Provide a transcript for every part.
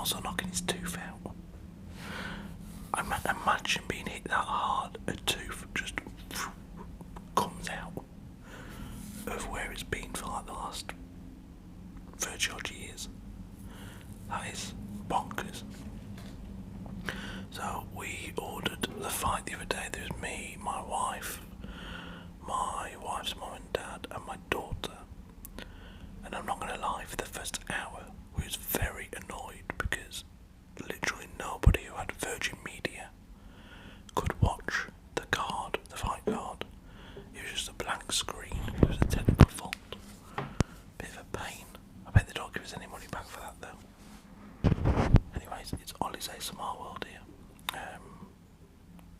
also knocking his tooth out. Imagine being hit that hard, a tooth just comes out of where it's been for like the last 30 odd years. That is bonkers. So we ordered the fight the other day. There was me, my wife's mum and dad, and my daughter. And I'm not going to lie, for the first hour we was very annoyed because literally nobody who had Virgin Media could watch the fight card. It was just a blank screen. It was a technical fault. Bit of a pain. I bet they don't give us any money back for that though. Anyways, it's Ollie's ASMR World here.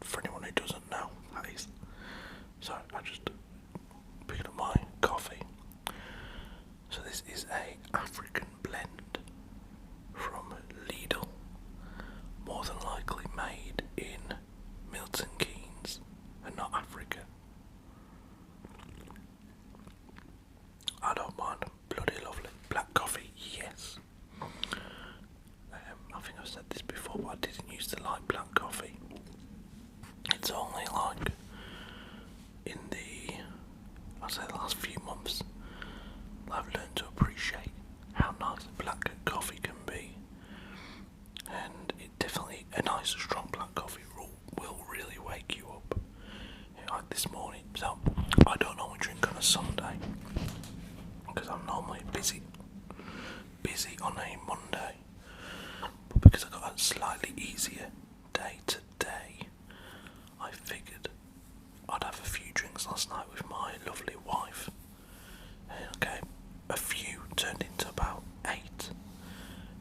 For anyone who doesn't know, that is. So I just picked up my coffee. So this is a African blend from Lidl, more than likely made in Milton Keynes and not Africa. I don't mind, bloody lovely. Black coffee, yes. I think I've said this before, but I didn't used to like black coffee. It's only like in I'd say the last few months I've learned to appreciate how nice black coffee can be, and it definitely, a nice strong black coffee will really wake you up. Like this morning, so I don't normally drink on a Sunday because I'm normally busy on a Monday, but because I got a slightly easier day today, I figured I'd have a few drinks last night with my lovely wife. Okay, a few turned into about 8.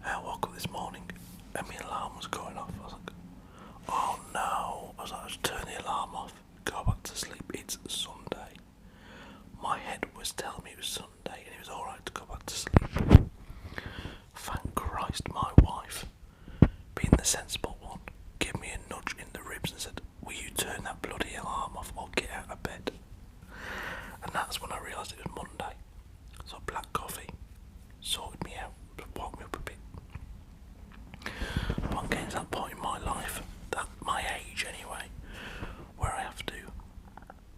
I woke up this morning and my alarm was going off. I was like, oh no. I was like, just turn the alarm off, go back to sleep. It's Sunday. My head was telling me it was Sunday and it was alright to go back to sleep. Thank Christ my wife, being the sensible one, gave me a nudge in the ribs and said, will you turn that bloody alarm off or get out of bed? And that's when I realised it was Monday. So black coffee sorted me out, woke me up a bit. But I'm getting to that point in my life, that my age anyway, where I have to,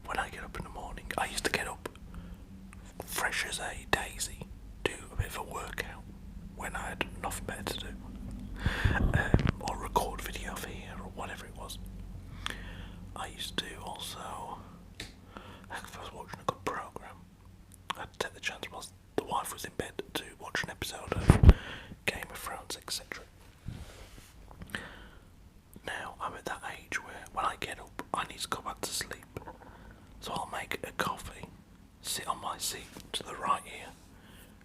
when I get up in the morning, I used to get up fresh as a daisy, do a bit of a workout when I had nothing better to do, or record video for here or whatever it was. I used to also, if I was watching a good programme, I'd take the chance whilst the wife was in bed to watch an episode of Game of Thrones, etc. Now I'm at that age where when I get up I need to go back to sleep, so I'll make a coffee, sit on my seat to the right here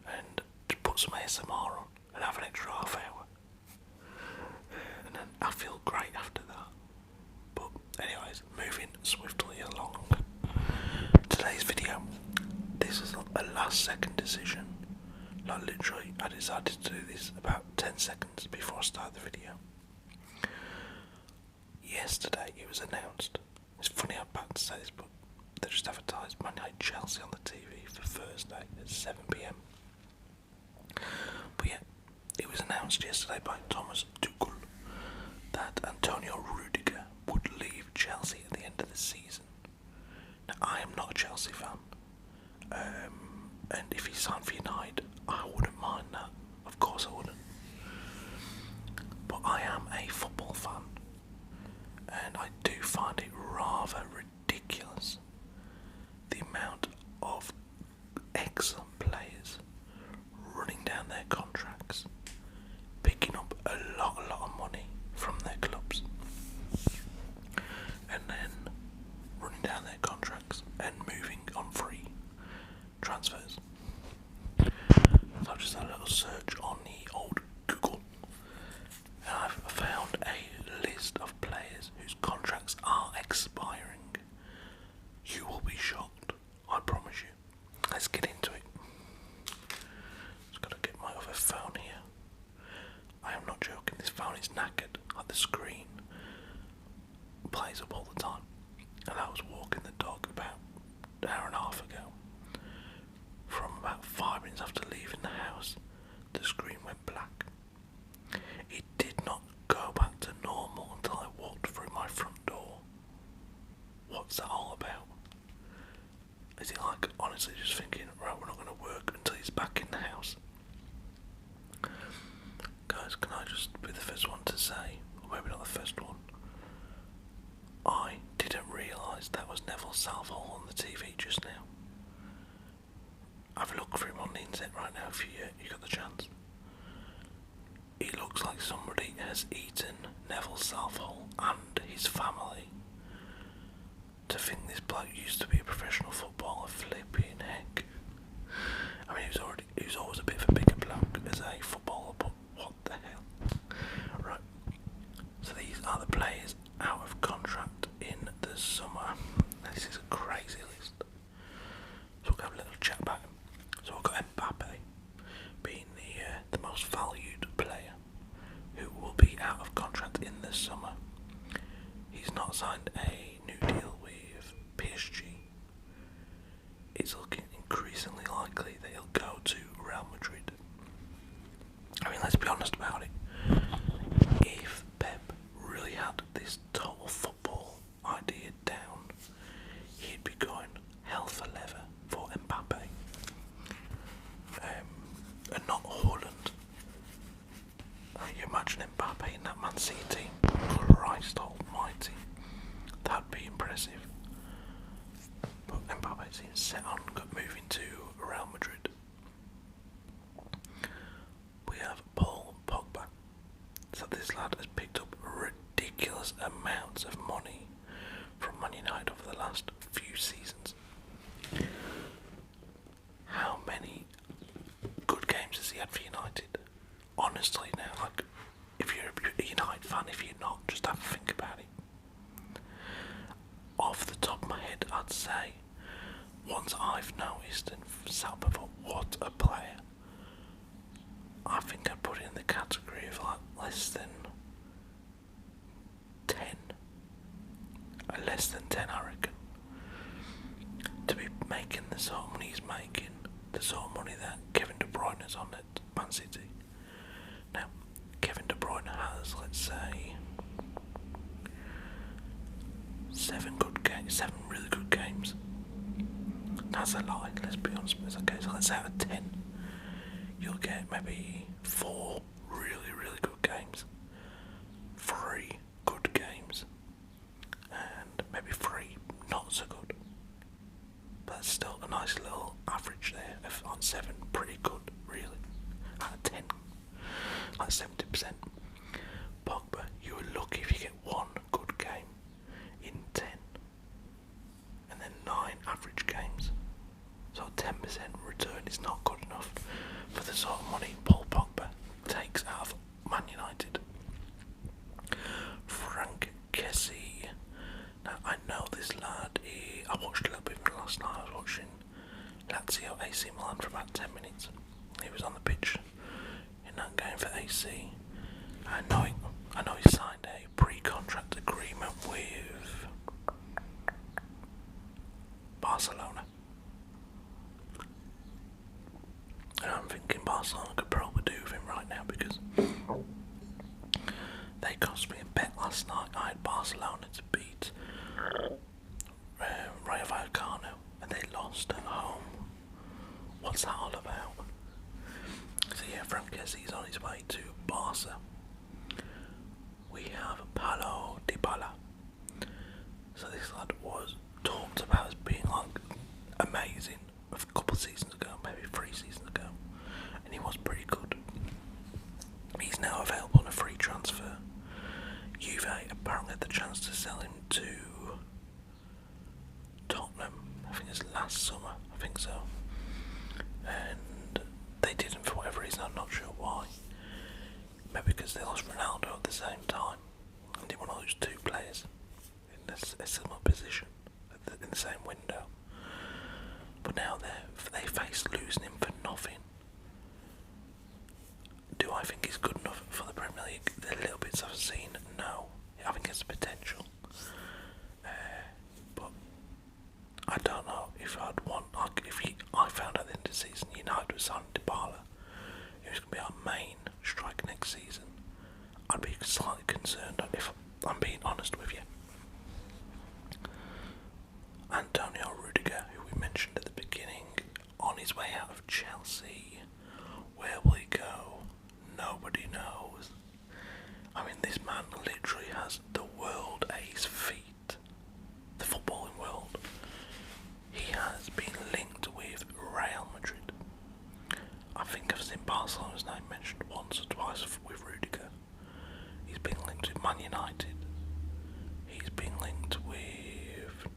and put some ASMR on and have an extra half hour, and then I feel great after that. But anyways, moving swiftly along. Today's video, this is a last second decision. Like literally, I decided to do this about 10 seconds before I started the video. Yesterday it was announced, it's funny I'm about to say this, but they just advertised Man United Chelsea on the TV for Thursday at 7 PM. But yeah, it was announced yesterday by Thomas Tuchel that Antonio Rudiger would leave Chelsea at the end of the season. Now, I am not a Chelsea fan, and if he signed for United, I wouldn't mind that. Of course I wouldn't. But I am a football fan, and I do find it rather ridiculous the amount of excellent players running down their contracts, picking up a lot of money from their clubs, and then running down their contracts and moving on free transfers. So I've just had a little search on the old Google, and I've found a list of players whose contracts are expiring. You will be shocked, I promise you. Let's get into it. Just gotta get my other phone here. I am not joking, this phone is knackered. Like the screen plays up all the time. And I was walking the dog about an hour and a half ago they're just thinking, right, we're not going to work until he's back in the house. Guys, can I just be the first one to say, or maybe not the first one, I didn't realise that was Neville Southall on the TV just now. Have a look for him on the internet right now if you got the chance. He looks like somebody has eaten Neville Southall and his family. To think this bloke used to be a professional footballer, flipping heck. I mean, he was always a bit of a bigger bloke as a footballer, but what the hell? Right. So these are the players out of contract in the summer. This is a crazy list. So we'll have a little chat about him. So we've got Mbappe being the most valued player who will be out of contract in the summer. He's not signed a new deal with PSG. It's looking increasingly likely that he'll go to Real Madrid. I mean, let's be honest about it. If Pep really had this total football idea down, he'd be going hell for leather for Mbappe. And not Haaland. You imagine Mbappe in that Man City team? Christ almighty. That'd be impressive. But Mbappe seems set on moving to Real Madrid. We have Paul Pogba. So this lad has picked up ridiculous amounts of money from Man United over the last few seasons. How many good games has he had for United? Honestly now, like, if you're a United fan, if you're not, just have a think about it. Off the top of my head, I'd say, once I've noticed and sat before, what a player, I think I'd put it in the category of like less than 10. Less than 10, I reckon. To be making the sort of money he's making, the sort of money that Kevin De Bruyne is on at Man City. Now, Kevin De Bruyne has, let's say, 7 really good games. That's a lie, let's be honest. Okay, so let's say out of 10, you'll get maybe 4 really good games, 3 good games, and maybe 3 not so good. But that's still a nice little average there on 7, pretty good, really. Out of 10, like 70%. Pogba, you were lucky if you get 1 good game in 10, and then 9 average games. So 10% return is not good enough for the sort of money Paul Pogba takes out of Man United. Frank Kessie. Now I know this lad. I watched a little bit of him last night. I was watching Lazio AC Milan for about 10 minutes. He was on the pitch in that game for AC. I know he signed a pre-contract agreement with Barcelona. And I'm thinking Barcelona could probably do with him right now because they cost me a bet last night. I had Barcelona to beat Rayo Vallecano and they lost at home. What's that all about? So yeah, Frank Kessie's on his way to Barca. We have Paulo Dybala. So this lad was talked about as being like amazing a couple of seasons ago, maybe 3 seasons ago, and he was pretty good. He's now available on a free transfer. Juve apparently had the chance to sell him to Tottenham, I think it's last summer, I think so, and they didn't for whatever reason. I'm not sure why. Maybe because they lost Ronaldo at the same time and didn't want to lose 2 players in a similar position in the same window. But now they face losing him for nothing. Do I think he's good enough for the Premier League? The little bits I've seen, no. I think it's potential. But I don't know if I'd want, like, I found out at the end of the season United was signing Dybala, who's going to be our main striker next season, I'd be slightly concerned if I'm being honest with you. Antonio Rudiger, who we mentioned at the beginning, his way out of Chelsea. Where will he go? Nobody knows. I mean, this man literally has the world at his feet. The footballing world. He has been linked with Real Madrid. I think I've seen Barcelona's name mentioned once or twice with Rudiger. He's been linked with Man United. He's been linked with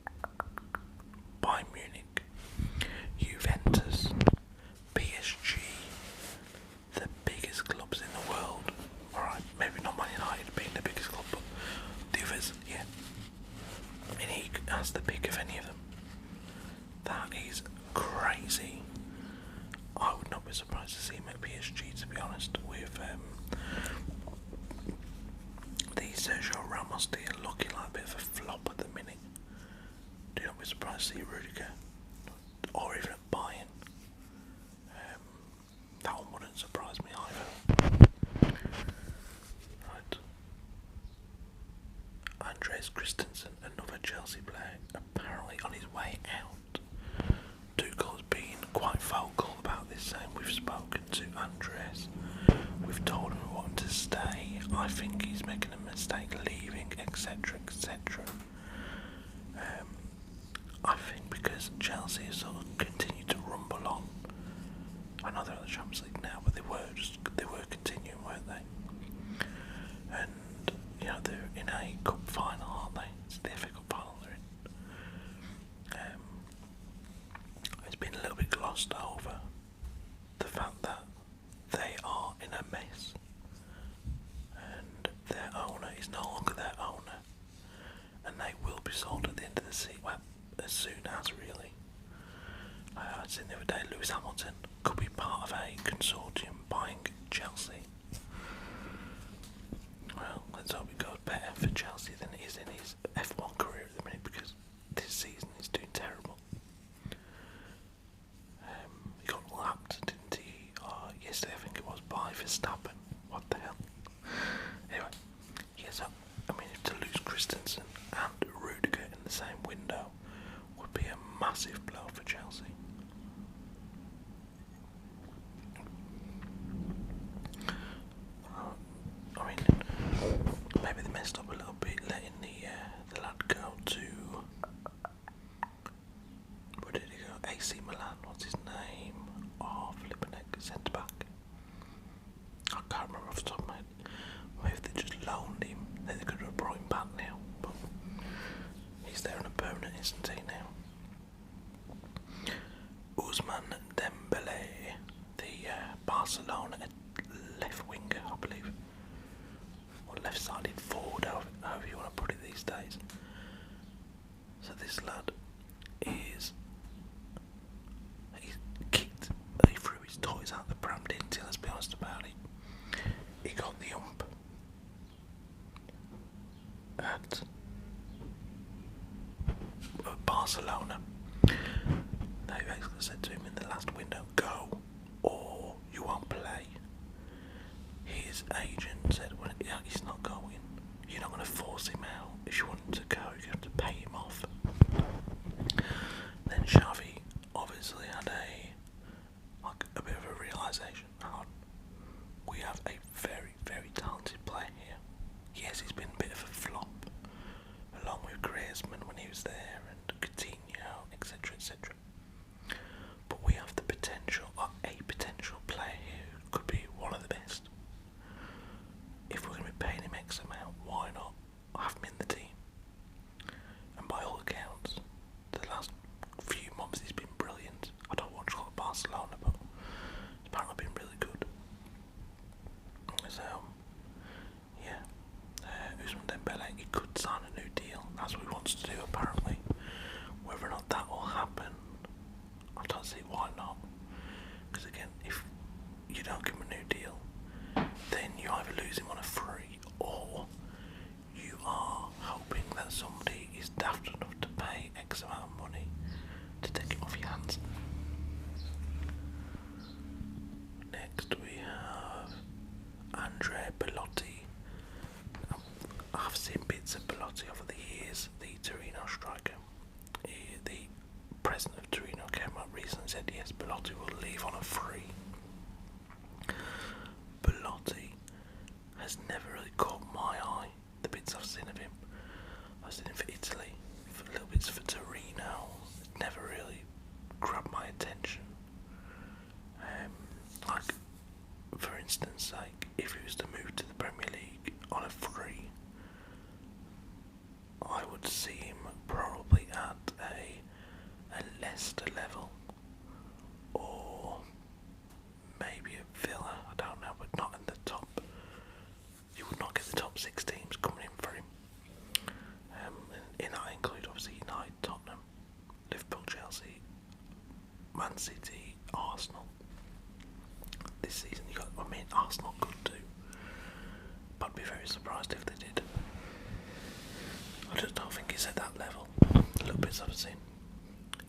Bayern Munich, Juventus, PSG, the biggest clubs in the world. Alright, maybe not Man United being the biggest club, but the others, yeah. I mean, he has the pick of any of them. That is crazy. I would not be surprised to see him at PSG, to be honest, with the Sergio Ramos deal looking like a bit of a flop at the minute. Do not be surprised to see Rudiger, or even at Bayern. That one wouldn't surprise me either. Right. Andreas Christensen, another Chelsea player, apparently on his way out. Tuchel's been quite vocal about this, saying we've spoken to Andreas, we've told him we want to stay, I think he's making a mistake leaving, etc, etc. I think because Chelsea has sort of continued to rumble on. I know they're in the Champions League now, but they were continuing, weren't they? And you know, they're in a cup final, aren't they? It's the FA Cup final they're in. It's been a little bit glossed over, the fact that they are in a mess and their owner is no longer their owner, and they will be sold at the end of the season, well, as soon as really. I'd seen the other day Lewis Hamilton could be part of a consortium buying Chelsea. Well, let's hope it goes better for Chelsea than it is in his F1 career at the minute, because this season he's doing terrible. He got lapped, didn't he? Yesterday I think it was, by Verstappen. What the hell? Anyway, yeah, so, I mean, to lose Christensen and Rudiger in the same window would be a massive blow for Chelsea. I mean, maybe they messed up a little bit letting the lad go to, where did he go? AC Milan, what's his name? Oh, flipping heck, centre back. I can't remember off the top of my head. Maybe if they just loaned him, then they could have brought him back now, but he's there on a permanent, isn't he now? Ousmane Dembele, the Barcelona left winger, I believe, or left-sided forward, however you want to put it these days. So this lad is, he threw his toys out the pram, didn't he? Let's be honest about it. He got the ump at Barcelona. They basically said to him in the last window, go or you won't play. His agent said, well, yeah, he's not going. You're not going to force him out. If you want him to go, you have to pay him off. Then Xavi obviously had a bit of a realisation. We have a very, very talented player here. Yes, he's been a bit of a flop, along with Griezmann when he was there, and Coutinho, etc, etc. But we have the potential, or a potential player here who could be one of the best. If we're going to be paying him X amount, why not have him in the team? And by all accounts, the last few months he's been brilliant. I don't watch a lot of Barcelona, but he's apparently been really good. So, yeah, Ousmane Dembele, he could sign a new deal. That's what he wants to do apparently. Whether or not that will happen, I don't see why not. Because again, if you don't give him a new deal, then you either lose him on a free, or you are hoping that somebody is daft enough to pay X amount of money to take him off your hands. Next we have Andrea Belotti. I've seen bits of Belotti over the years, the Torino striker. The president of Torino came up recently and said, yes, Belotti will leave on a free. Belotti has never really caught my eye, the bits I've seen of him. I've seen him for Italy, for little bits for Torino. It never really grabbed my attention. Like, for instance, like, if he was to move to the Premier League on a free, I would see him probably at a Leicester level, or maybe a Villa, I don't know, but not in the top. You would not get the top 6 teams coming in for him. And I include obviously United, Tottenham, Liverpool, Chelsea, Man City, Arsenal. This season Arsenal could do, but I'd be very surprised if they did. I just don't think he's at that level. A little bit I've seen.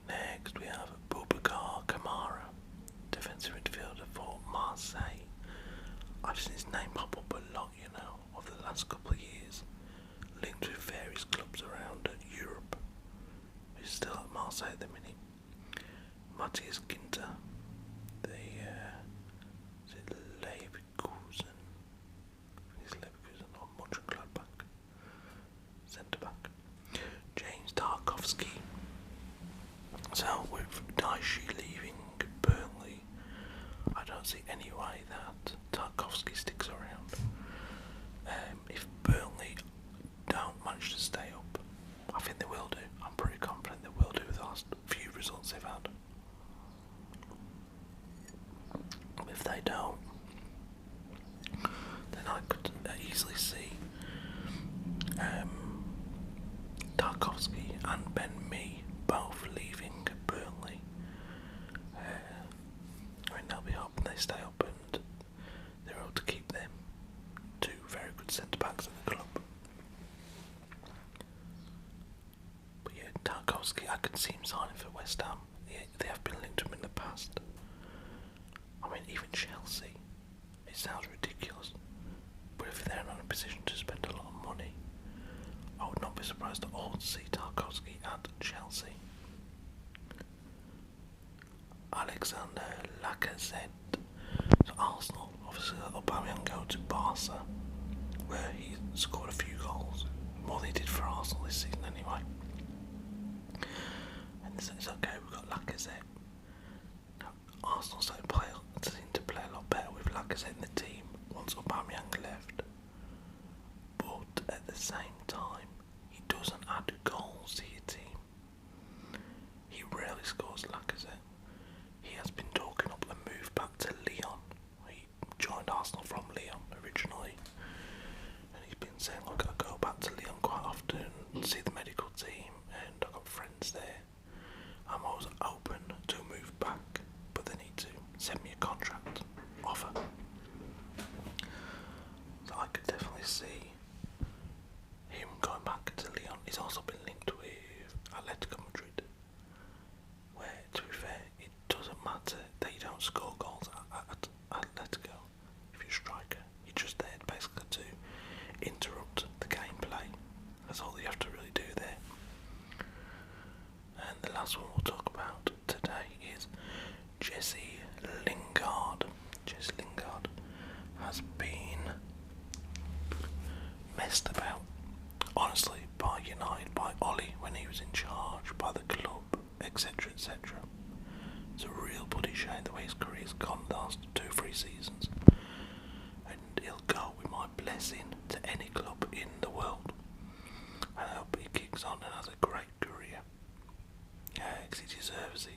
Next we have Boubacar Kamara, defensive midfielder for Marseille. I've seen his name pop up a lot, over the last couple of years, linked with various clubs around Europe. He's still at Marseille at the minute. Matthias Ginter, the Leverkusen, he's Leverkusen or Mönchengladbach centre back. James Tarkowski. So with Daishi leaving Burnley, I don't see any way that Tarkowski sticks around. If Burnley don't manage to stay up, I think they will do. I'm pretty confident they will do with the last few results they've had. If they don't, then I could easily see Tarkowski and Ben Mee both leaving Burnley. They'll be hoping they stay up and they're able to keep them 2 very good centre backs at the club. But yeah, Tarkowski, I could see him signing for West Ham. They have been linked to him in the past. Even Chelsea, it sounds ridiculous, but if they're not in a position to spend a lot of money, I would not be surprised at all to see Tarkowski at Chelsea. Alexander Lacazette. So Arsenal, obviously Aubameyang go to Barca, where he scored a few goals, more than he did for Arsenal this season anyway. And it's okay, we've got Lacazette. Now, Arsenal seem to play a lot better with Lacazette in the team once Aubameyang left. But at the same time, he doesn't add goals to your team. He rarely scores, Lacazette. He has been talking up a move back to Lyon. He joined Arsenal from Lyon originally, and he's been saying, look, I go back to Lyon quite often, see the medical team, and I've got friends there. I'm always open to move back, but they need to send me a contract offer. So I could definitely see him going back to Lyon. He's also been linked with Atletico Madrid, where, to be fair, it doesn't matter that you don't score goals at Atletico. If you're a striker, you're just there basically to interrupt the gameplay. That's all you have to really do there. And the last one we'll talk about today is Jesse Lingard. Jesse Lingard has been messed about, honestly, by United, by Ollie when he was in charge, by the club, etc, etc. It's a real bloody shame the way his career's gone the last 2-3 seasons, and he'll go with my blessing to any club in the world, and I hope he kicks on and has a great career. Yeah, 'cause he deserves it.